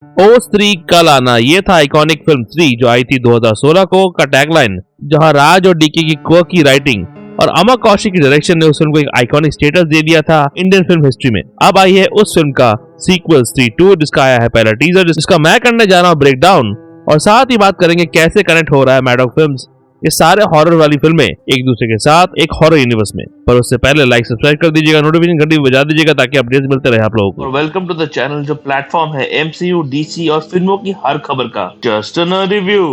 ओ स्त्री कल आना, ये था आइकॉनिक फिल्म स्त्री जो आई थी 2016 को का टैगलाइन, जहां राज और डीके की की राइटिंग और अमर कौशिक की डायरेक्शन ने उस फिल्म को एक आइकॉनिक स्टेटस दे दिया था इंडियन फिल्म हिस्ट्री में। अब आई है उस फिल्म का सीक्वल स्त्री 2, जिसका आया है पहला टीजर, जिसका मैं करने जा रहा हूँ ब्रेक डाउन, और साथ ही बात करेंगे कैसे कनेक्ट हो रहा है मैडॉक फिल्म्स ये सारे हॉरर वाली फिल्में एक दूसरे के साथ एक हॉरर यूनिवर्स में। पर उससे पहले लाइक सब्सक्राइब कर दीजिएगा, नोटिफिकेशन घंटी बजा दीजिएगा ताकि अपडेट्स मिलते रहे आप लोगों को। और वेलकम टू द चैनल जो प्लेटफॉर्म है एमसीयू, डीसी और फिल्मों की हर खबर का जस्ट अ रिव्यू।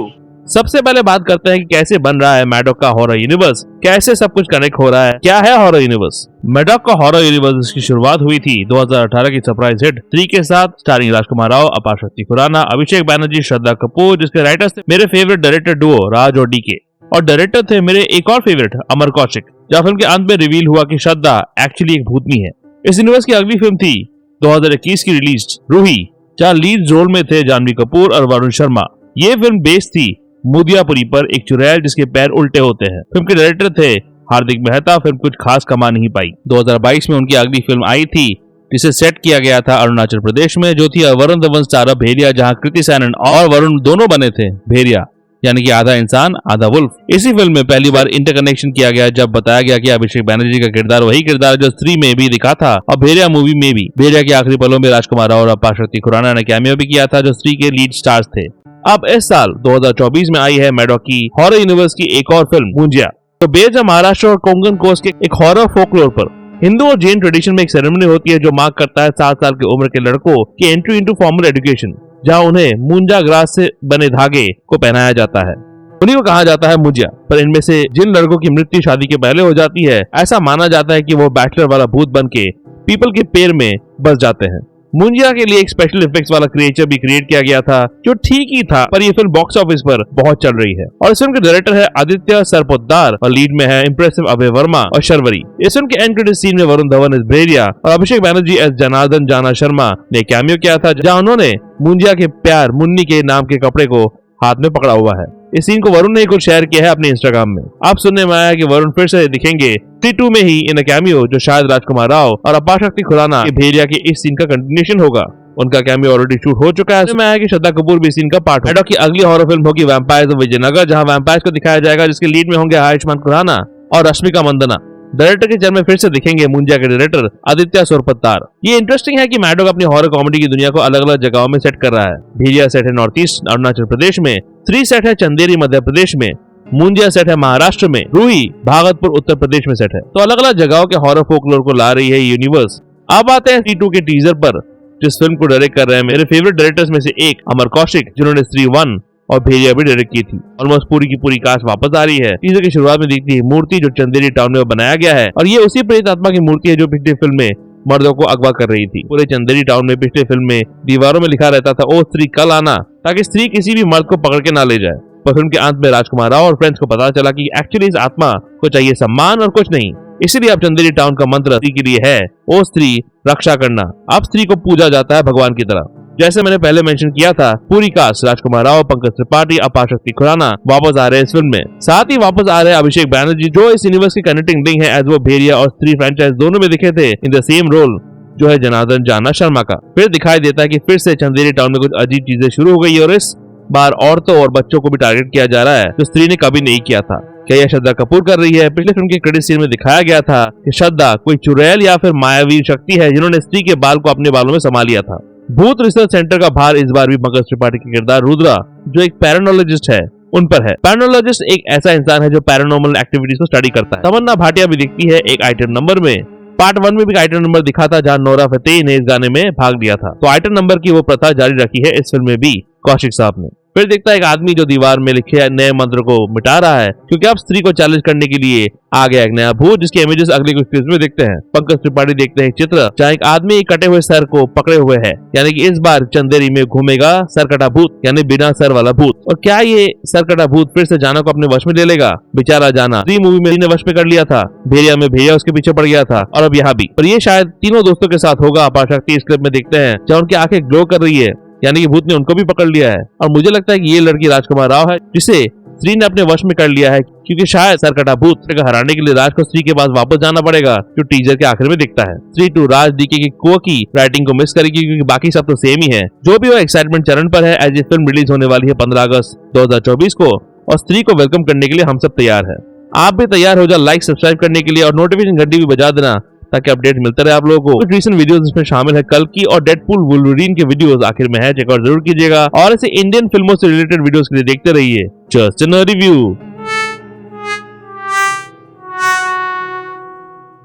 सबसे पहले बात करते हैं कि कैसे बन रहा है मैडॉक का हॉरर यूनिवर्स, कैसे सब कुछ कनेक्ट हो रहा है, क्या है हॉरर यूनिवर्स। मैडॉक का हॉरर यूनिवर्स की शुरुआत हुई थी 2018 की सरप्राइज हिट 3 के साथ, स्टारिंग राजकुमार राव, अपार शक्ति खुराना, अभिषेक बैनर्जी, श्रद्धा कपूर, जिसके राइटर्स थे मेरे फेवरेट डायरेक्टर डुओ राज और डीके, और डायरेक्टर थे मेरे एक और फेवरेट अमर कौशिक। जहाँ फिल्म के अंत में रिवील हुआ कि श्रद्धा एक्चुअली एक भूतनी है। इस यूनिवर्स की अगली फिल्म थी 2021 की रिलीज रूही, जहाँ लीड रोल में थे जानवी कपूर और वरुण शर्मा। ये फिल्म बेस्ड थी मुदियापुरी पर, एक चुड़ैल जिसके पैर उल्टे होते हैं। फिल्म के डायरेक्टर थे हार्दिक मेहता। फिल्म कुछ खास कमा नहीं पाई। 2022 में उनकी अगली फिल्म आई थी जिसे सेट किया गया था अरुणाचल प्रदेश में, जो थी वरुण धवन स्टारर भेड़िया, जहाँ कृति सैनन और वरुण दोनों बने थे भेड़िया, यानी कि आधा इंसान आधा वुल्फ। इसी फिल्म में पहली बार इंटरकनेक्शन किया गया जब बताया गया कि अभिषेक बैनर्जी का किरदार वही किरदार जो स्त्री में भी दिखा था और भेड़िया मूवी में भी। भेड़िया के आखिरी पलों में राजकुमार राव और अपार शक्ति खुराना ने कैमियो भी किया था, जो स्त्री के लीड स्टार्स थे। अब इस साल 2024 में आई है मैडॉक की हॉरर यूनिवर्स की एक और फिल्म मुंजिया, तो बेस्ड है महाराष्ट्र और कोंकण कोस्ट के एक हॉरर फोकलोर पर। हिंदू और जैन ट्रेडिशन में एक सेरेमनी होती है जो मार्क करता है 7 साल की उम्र के लड़कों की एंट्री इनटू फॉर्मल एजुकेशन, जहाँ उन्हें मुंजा ग्रास से बने धागे को पहनाया जाता है। उन्हीं को कहा जाता है मुंजिया। पर इनमें से जिन लड़कों की मृत्यु शादी के पहले हो जाती है, ऐसा माना जाता है कि वो बैचलर वाला भूत बन के पीपल के पेड़ में बस जाते हैं। मुंजिया के लिए एक स्पेशल इफेक्ट्स वाला क्रिएचर भी क्रिएट किया गया था जो ठीक ही था, पर ये फिल्म बॉक्स ऑफिस पर बहुत चल रही है। और इस फिल्म के डायरेक्टर है आदित्य सरपोतदार और लीड में है इम्प्रेसिव अभय वर्मा और शर्वरी। इस फिल्म के एंड क्रेडिट सीन में वरुण धवन एज भेड़िया और अभिषेक बैनर्जी एज जनार्दन जाना शर्मा ने कैमियो किया था, जहाँ उन्होंने मुंजिया के प्यार मुन्नी के नाम के कपड़े को हाथ में पकड़ा हुआ है। इस सीन को वरुण ने कुछ शेयर किया है अपने इंस्टाग्राम में। आप सुनने में आया कि वरुण फिर से दिखेंगे T2 में ही इन कैमियो, जो शायद राजकुमार राव और अपार शक्ति खुराना के भेड़िया के इस सीन का कंटिन्यूएशन होगा। उनका कैमियो ऑलरेडी शूट हो चुका है। मैं आया कि श्रद्धा कपूर भी सीन का पार्ट है। मैडॉक की अगली हॉरर फिल्म होगी वैम्पायर्स ऑफ विजयनगर, जहां वैम्पायर्स को दिखाया जाएगा, जिसके लीड में होंगे आयुष्मान खुराना और रश्मिका मंदना। डायरेक्टर के चरण में फिर से दिखेंगे मुंजिया के डायरेक्टर आदित्य सरपोतदार। ये इंटरेस्टिंग है कि मैडॉक अपनी हॉरर कॉमेडी की दुनिया को अलग अलग जगहों में सेट कर रहा है। भेड़िया सेट है नॉर्थ ईस्ट अरुणाचल प्रदेश में, स्त्री सेट है चंदेरी मध्य प्रदेश में, मुंजिया सेट है महाराष्ट्र में, रूही भागलपुर उत्तर प्रदेश में सेट है। तो अलग अलग जगहों के हॉरर फोकलोर को ला रही है यूनिवर्स। अब आते हैं T2 के टीजर पर, जिस फिल्म को डायरेक्ट कर रहे हैं मेरे फेवरेट डायरेक्टर्स में से एक अमर कौशिक, जिन्होंने स्त्री 1 और भेड़िया भी डायरेक्ट की थी। ऑलमोस्ट पूरी की पूरी कास्ट वापस आ रही है। टीजर की शुरुआत में दिखती है मूर्ति जो चंदेरी टाउन में बनाया गया है, और ये उसी प्रेत आत्मा की मूर्ति है जो पिछली फिल्म में मर्दों को अगवा कर रही थी। पूरे चंदेरी टाउन में पिछले फिल्म में दीवारों में लिखा रहता था ओ स्त्री कल आना, ताकि स्त्री किसी भी मर्द को पकड़ के ना ले जाए। पर फिल्म के अंत में राजकुमार राव और फ्रेंड्स को पता चला कि एक्चुअली इस आत्मा को चाहिए सम्मान और कुछ नहीं। इसीलिए अब चंदेरी टाउन का मंत्र स्त्री के लिए है ओ स्त्री रक्षा करना। अब स्त्री को पूजा जाता है भगवान की तरह। जैसे मैंने पहले मेंशन किया था, पूरी कास्ट राजकुमार राव, पंकज त्रिपाठी, अपार शक्ति खुराना वापस आ रहे हैं इस फिल्म में। साथ ही वापस आ रहे हैं अभिषेक बैनर्जी, जो इस यूनिवर्स की कनेक्टिंग लिंक है, एज वो भेड़िया और स्त्री फ्रेंचाइज दोनों में दिखे थे इन द सेम रोल, जो है जनार्दन जाना शर्मा का। फिर दिखाई देता है कि फिर से चंदेरी टाउन में कुछ अजीब चीजें शुरू हो गई है, और इस बार औरतों और बच्चों को भी टारगेट किया जा रहा है, जो स्त्री ने कभी नहीं किया था। क्या यह श्रद्धा कपूर कर रही है? पिछले फिल्म के क्रेडिट सीन में दिखाया गया था कि श्रद्धा कोई चुड़ैल या फिर मायावी शक्ति है जिन्होंने स्त्री के बाल को अपने बालों में समा लिया था। भूत रिसर्च सेंटर का भार इस बार भी पंकज त्रिपाठी के किरदार रुद्रा, जो एक पैरानोलॉजिस्ट है, उन पर है। पैरानोलॉजिस्ट एक ऐसा इंसान है जो पैरानॉर्मल एक्टिविटीज को स्टडी करता है। तमन्ना भाटिया भी दिखती है एक आइटम नंबर में। पार्ट 1 में भी आइटम नंबर दिखा था, जहाँ नोरा फतेही ने इस गाने में भाग लिया था। तो आइटम नंबर की वो प्रथा जारी रखी है इस फिल्म में भी कौशिक साहब ने। फिर दिखता है एक आदमी जो दीवार में लिखे नए मंत्र को मिटा रहा है, क्योंकि अब स्त्री को चैलेंज करने के लिए आ गया एक नया भूत, जिसके इमेजेस अगले कुछ क्लिप्स में दिखते हैं। पंकज त्रिपाठी देखते हैं एक चित्र जहाँ एक आदमी कटे हुए सर को पकड़े हुए है, यानी कि इस बार चंदेरी में घूमेगा सरकटा भूत, यानी बिना सर वाला भूत। और क्या ये सरकटा भूत फिर से जाना को अपने वश में ले लेगा? बेचारा जाना स्त्री मूवी में ने वश में कर लिया था, भेड़िया में भेड़िया उसके पीछे पड़ गया था, और अब यहाँ भी। और ये शायद तीनों दोस्तों के साथ होगा। अपार शक्ति इस क्लिप में देखते हैं जहाँ उनकी आंखें ग्लो कर रही है, यानी कि भूत ने उनको भी पकड़ लिया है। और मुझे लगता है कि ये लड़की राजकुमार राव है, जिसे स्त्री ने अपने वश में कर लिया है, क्योंकि शायद सरकटाभूत को हराने के लिए राज को स्त्री के पास वापस जाना पड़ेगा, जो टीजर के आखिर में दिखता है। स्त्री 2 राज डीके की को की राइटिंग को मिस करेगी, क्योंकि बाकी सब तो सेम ही है। जो भी वो एक्साइटमेंट चरण पर है, एज ये फिल्म रिलीज होने वाली है 15 अगस्त 2024 को, और स्त्री को वेलकम करने के लिए हम सब तैयार है। आप भी तैयार हो जाओ लाइक सब्सक्राइब करने के लिए, और नोटिफिकेशन घंटी भी बजा देना, ताकि अपडेट मिलता रहे आप लोगों को। कुछ रीसेंट वीडियोस इसमें शामिल है, कल की और डेडपूल वुल्वरीन के वीडियोस आखिर में है, चेकआउट जरूर कीजिएगा। और ऐसे इंडियन फिल्मों से रिलेटेड वीडियोस के लिए देखते रहिए just a review.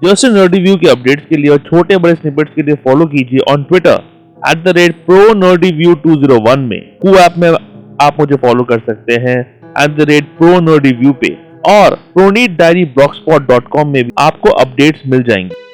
Just a review के अपडेट्स के लिए और छोटे बड़े स्निपेट्स के लिए फॉलो कीजिए ऑन ट्विटर @ProNerdReview201 में। कू ऐप में आप मुझे फॉलो कर सकते हैं @ProNerdReview पे, और ProNeedDiaryBlogspot.com में भी आपको अपडेट्स मिल जाएंगे।